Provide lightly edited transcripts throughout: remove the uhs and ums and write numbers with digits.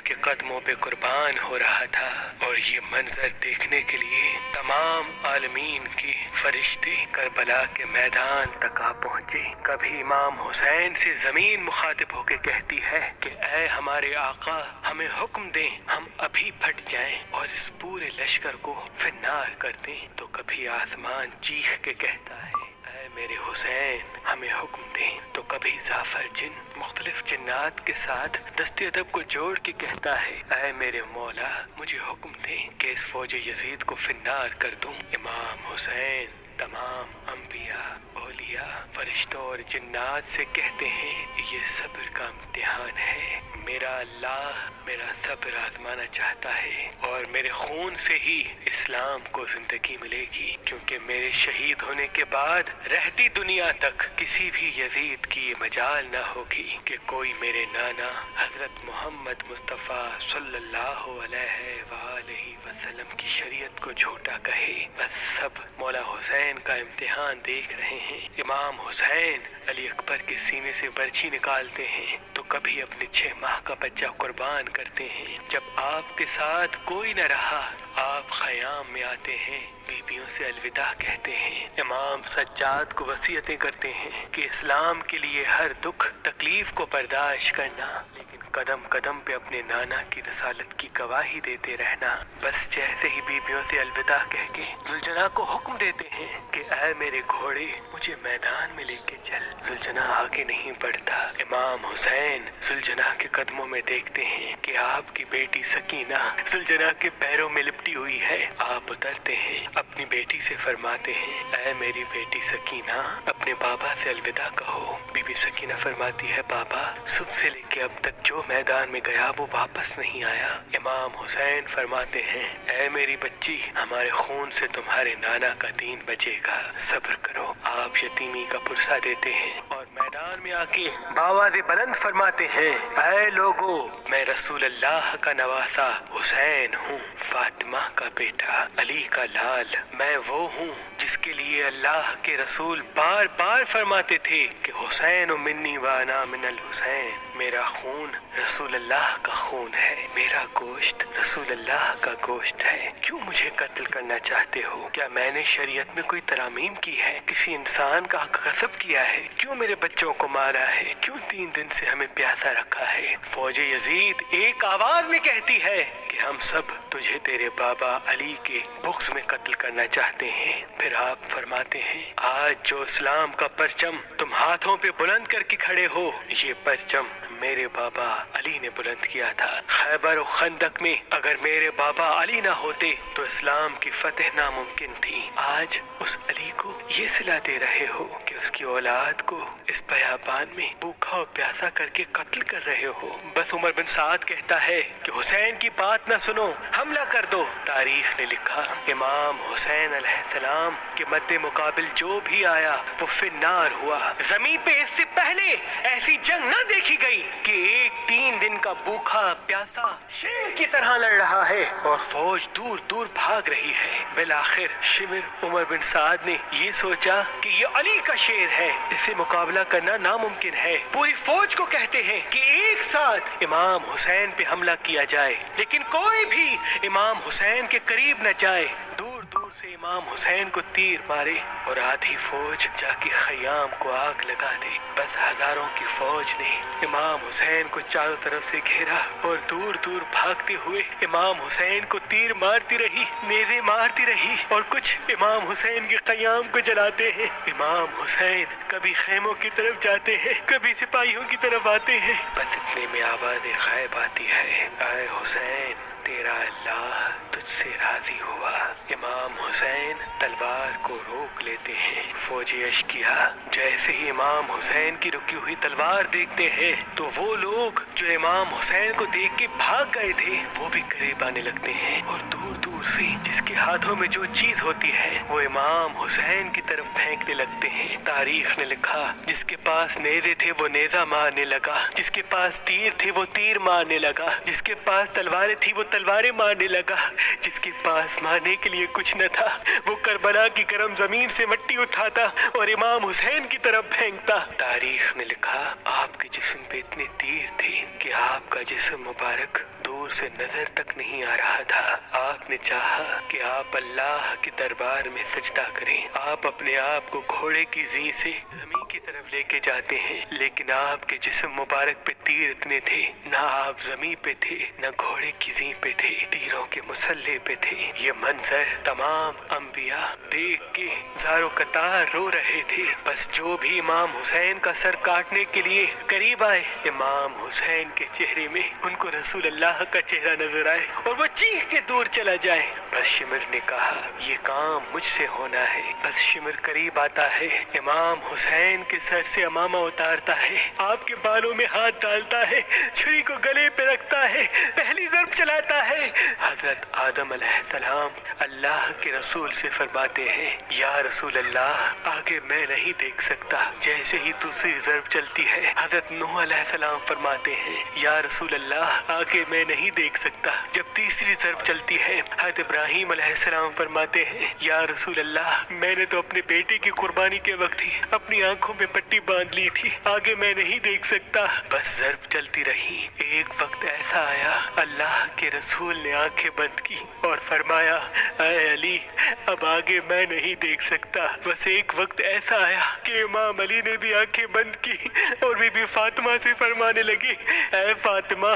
के कदमों पे कुर्बान हो रहा था। और ये मंजर देखने के लिए तमाम आलमीन की फरिश्ते करबला के मैदान तक आ पहुंचे। कभी इमाम हुसैन से जमीन मुखातिब होकर कहती है कि ऐ हमारे आका, हमें हुक्म दें, हम अभी फट जाएं और इस पूरे लश्कर को फिन्नार कर दें। तो कभी आसमान चीख के कहता है ऐ मेरे हुसैन, हमें हुक्म दें। तो कभी जाफर जिन मुख्तलिफ जिन्नात के साथ दस्ते अदब को जोड़ के कहता है ऐ मेरे मौला, मुझे हुक्म दें कि इस फौज यजीद को फिन्नार कर दूं। इमाम हुसैन तमाम अंबिया, औलिया, फरिश्तों और जिन्नात से कहते हैं ये सब्र का इम्तिहान है। मेरा अल्लाह मेरा सब्र आजमाना चाहता है और मेरे खून से ही इस्लाम को जिंदगी मिलेगी, क्योंकि मेरे शहीद होने के बाद रहती दुनिया तक किसी भी यजीद की ये मजाल न होगी कि कोई मेरे नाना हजरत मोहम्मद मुस्तफ़ा सल्लल्लाहु अलैहि वसल्लम की शरीयत को झूठा कहे। बस सब मौला हुसैन का इम्तिहान देख रहे हैं। इमाम हुसैन अली अकबर के सीने से बर्छी निकालते हैं तो कभी अपने 6 माह का बच्चा कुर्बान करते हैं। जब आपके साथ कोई न रहा, आप ख़याम में आते हैं, बीबियों से अलविदा कहते हैं। इमाम सज्जाद को वसीयतें करते हैं कि इस्लाम के लिए हर दुख तकलीफ को बर्दाश्त करना, लेकिन कदम कदम पे अपने नाना की रसालत की गवाही देते रहना। बस जैसे ही बीबियों से अलविदा कह के जुलजना को हुक्म देते हैं कि ऐ मेरे घोड़े, मुझे मैदान में लेके चल। जुलजना आगे नहीं बढ़ता। इमाम हुसैन जुलजना के कदमों में देखते हैं कि आपकी बेटी सकीना जुलजना के पैरों में लिपटी हुई है। आप उतरते हैं, अपनी बेटी से फरमाते हैं ऐ मेरी बेटी सकीना, अपने बाबा से अलविदा कहो। बीबी सकीना फरमाती है बाबा, सुबह से लेके अब तक जो मैदान में गया वो वापस नहीं आया। इमाम हुसैन फरमाते हैं ऐ मेरी बच्ची, हमारे खून से तुम्हारे नाना का दीन बचेगा, सब्र करो। आप यतीमी का पुरसा देते हैं और मैदान में आके बावाज़े बुलंद फरमाते हैं ऐ लोगो, मैं रसूल अल्लाह का नवासा हुसैन हूँ, फातिमा का बेटा, अली का लाल। मैं वो हूँ जिसके लिए अल्लाह के रसूल बार बार फरमाते थे कि हुसैन मिन्नी व अना मिनल हुसैन। मेरा खून रसूल अल्लाह का खून है, मेरा गोश्त रसूल अल्लाह का गोश्त है। क्यों मुझे कत्ल करना चाहते हो? क्या मैंने शरीयत में कोई तरामीम की है? किसी इंसान का हक गस्ब किया है? क्यों मेरे बच्चों को मारा है? क्यों 3 दिन से हमें प्यासा रखा है? फौज यजीद एक आवाज में कहती है कि हम सब तुझे तेरे बाबा अली के बुक्स में कत्ल करना चाहते हैं। फिर आप फरमाते हैं आज जो इस्लाम का परचम तुम हाथों पे बुलंद करके खड़े हो, ये परचम मेरे बाबा अली ने बुलंद किया था। खैबर और खंदक में अगर मेरे बाबा अली ना होते तो इस्लाम की फतह नामुमकिन थी। आज उस अली को ये सिला दे रहे हो कि उसकी औलाद को इस बयाबान में भूखा और प्यासा करके कत्ल कर रहे हो। बस उमर बिन साद कहता है कि हुसैन की बात ना सुनो, हमला कर दो। तारीख ने लिखा इमाम हुसैन अलैहिस्सलाम के मद्दे मुकाबिल जो भी आया वो फिन्नार हुआ। जमीन पे इससे पहले ऐसी जंग ना देखी गई कि एक 3 दिन का भूखा प्यासा शेर की तरह लड़ रहा है और फौज दूर दूर भाग रही है। बिलाखिर शिविर उमर बिन साद ने ये सोचा कि ये अली का शेर है, इससे मुकाबला करना नामुमकिन है। पूरी फौज को कहते हैं कि एक साथ इमाम हुसैन पे हमला किया जाए, लेकिन कोई भी इमाम हुसैन के करीब न जाए। दूर दूर से इमाम हुसैन को तीर मारे और आधी फौज जाके खयाम को आग लगा दे। बस हजारों की फौज ने इमाम हुसैन को चारों तरफ से घेरा और दूर दूर भागते हुए इमाम हुसैन को तीर मारती रही, नेज़े मारती रही और कुछ इमाम हुसैन के खयाम को जलाते हैं। इमाम हुसैन कभी खेमों की तरफ जाते हैं, कभी सिपाहियों की तरफ आते हैं। बस इतने में आवाज़ गैब आती है ऐ हुसैन, तेरा अल्लाह तुझसे राजी हुआ। इमाम हुसैन तलवार को रोक लेते हैं। फौजी अशकिया जैसे ही इमाम हुसैन की रुकी हुई तलवार देखते हैं तो वो लोग जो इमाम हुसैन को देख के भाग गए थे वो भी करीब आने लगते हैं और दूर दूर से जिसके हाथों में जो चीज होती है वो इमाम हुसैन की तरफ फेंकने लगते हैं। तारीख ने लिखा जिसके पास नेज़े थे वो नेज़ा मारने लगा, जिसके पास तीर थे वो तीर मारने लगा, जिसके पास तलवारें थी वो تلواریں مارنے لگا، جس کے پاس مارنے کے لیے کچھ نہ تھا وہ کربلا کی گرم زمین سے مٹی اٹھاتا اور امام حسین کی طرف پھینکتا۔ تاریخ نے لکھا آپ کے جسم پہ اتنے تیر تھے کہ آپ کا جسم مبارک دور سے نظر تک نہیں آ رہا تھا۔ آپ نے چاہا کہ آپ اللہ کے دربار میں سجدہ کریں۔ آپ اپنے آپ کو گھوڑے کی زین سے زمین کی طرف لے کے جاتے ہیں، لیکن آپ کے جسم مبارک پہ تیر اتنے تھے، نہ آپ زمین پہ تھے نہ گھوڑے کی زین پہ تھے، تیروں کے مسلح پہ تھے۔ یہ منظر تمام انبیاء دیکھ کے زارو قطار رو رہے تھے۔ بس جو بھی امام حسین کا سر کاٹنے کے لیے قریب آئے، امام حسین کے چہرے میں ان کو رسول اللہ کا چہرہ نظر آئے اور وہ چیخ کے دور چلا جائے۔ بس شمر نے کہا یہ کام مجھ سے ہونا ہے۔ بس شمر قریب آتا ہے، امام حسین کے سر سے امامہ اتارتا ہے، آپ کے بالوں میں ہاتھ ڈالتا ہے، چھری کو گلے پہ رکھتا ہے، پہلی ضرب چلاتا ہے۔ حضرت آدم علیہ السلام اللہ کے رسول سے فرماتے ہیں یا رسول اللہ آگے میں نہیں دیکھ سکتا۔ جیسے ہی دوسری ضرب چلتی ہے حضرت نوح علیہ السلام فرماتے ہیں یا رسول اللہ آگے میں نہیں دیکھ سکتا۔ جب تیسری ضرب چلتی ہے حضرت ابراہیم علیہ السلام فرماتے ہیں یا رسول اللہ میں نے تو اپنے بیٹے کی قربانی کے وقت ہی اپنی آنکھوں میں پٹی باندھ لی تھی، آگے میں نہیں دیکھ سکتا۔ بس ضرب چلتی رہی۔ ایک وقت ایسا آیا اللہ کے رسول نے آنکھیں بند کی اور فرمایا اے علی اب آگے میں نہیں دیکھ سکتا۔ بس ایک وقت ایسا آیا کہ امام علی نے بھی آنکھیں بند کی اور بی بی فاطمہ سے فرمانے لگی اے فاطمہ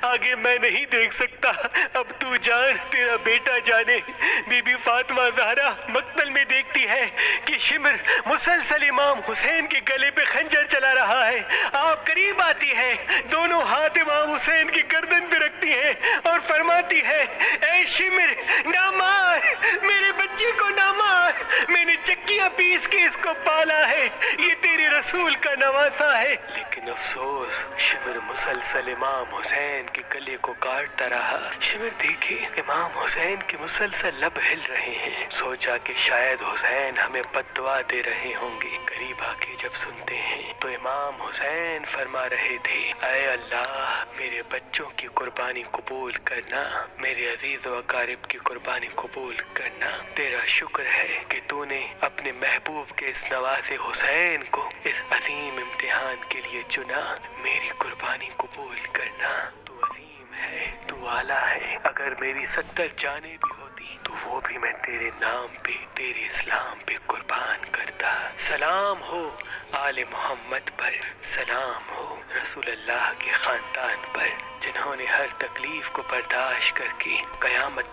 آگے میں نہیں دیکھ سکتا، اب تو جان تیرا بیٹا جانے۔ بی بی فاطمہ زہرا مقتل میں دیکھتی ہے کہ شمر مسلسل امام حسین کے گلے پہ خنجر چلا رہا ہے۔ آپ قریب آتی ہے، دونوں ہاتھ امام حسین کی گردن پہ رکھتی ہے اور فرماتی ہے اے شمر نہ مار، میرے بچے کو نہ مار، میں نے چکیاں پیس کے اس کو پالا ہے، یہ تیرے رسول کا نواسا ہے۔ لیکن افسوس شمر مسلسل امام حسین کے گلے کو کاٹتا رہا۔ شمر دیکھے امام حسین کے مسلسل لب ہل رہے ہیں، سوچا کہ شاید حسین ہمیں بد دعا دے رہے ہوں گے۔ قریب آ کے جب سنتے ہیں تو امام حسین فرما رہے تھے اے اللہ میرے بچوں کی قربانی قبول کرنا، میرے عزیز و اقارب کی قربانی قبول کرنا۔ تیرا شکر ہے کہ تو نے اپنے محبوب کے اس نواسے حسین کو اس عظیم امتحان کے لیے چنا، میری قربانی قبول کرنا۔ تو عظیم ہے، تو اعلیٰ ہے، اگر میری 70 جانیں بھی ہوتی تو وہ بھی میں تیرے نام پہ تیرے اسلام پہ قربان کرتا۔ سلام ہو آل محمد پر، سلام ہو رسول اللہ کے خاندان پر، جنہوں نے ہر تکلیف کو برداشت کر کے قیامت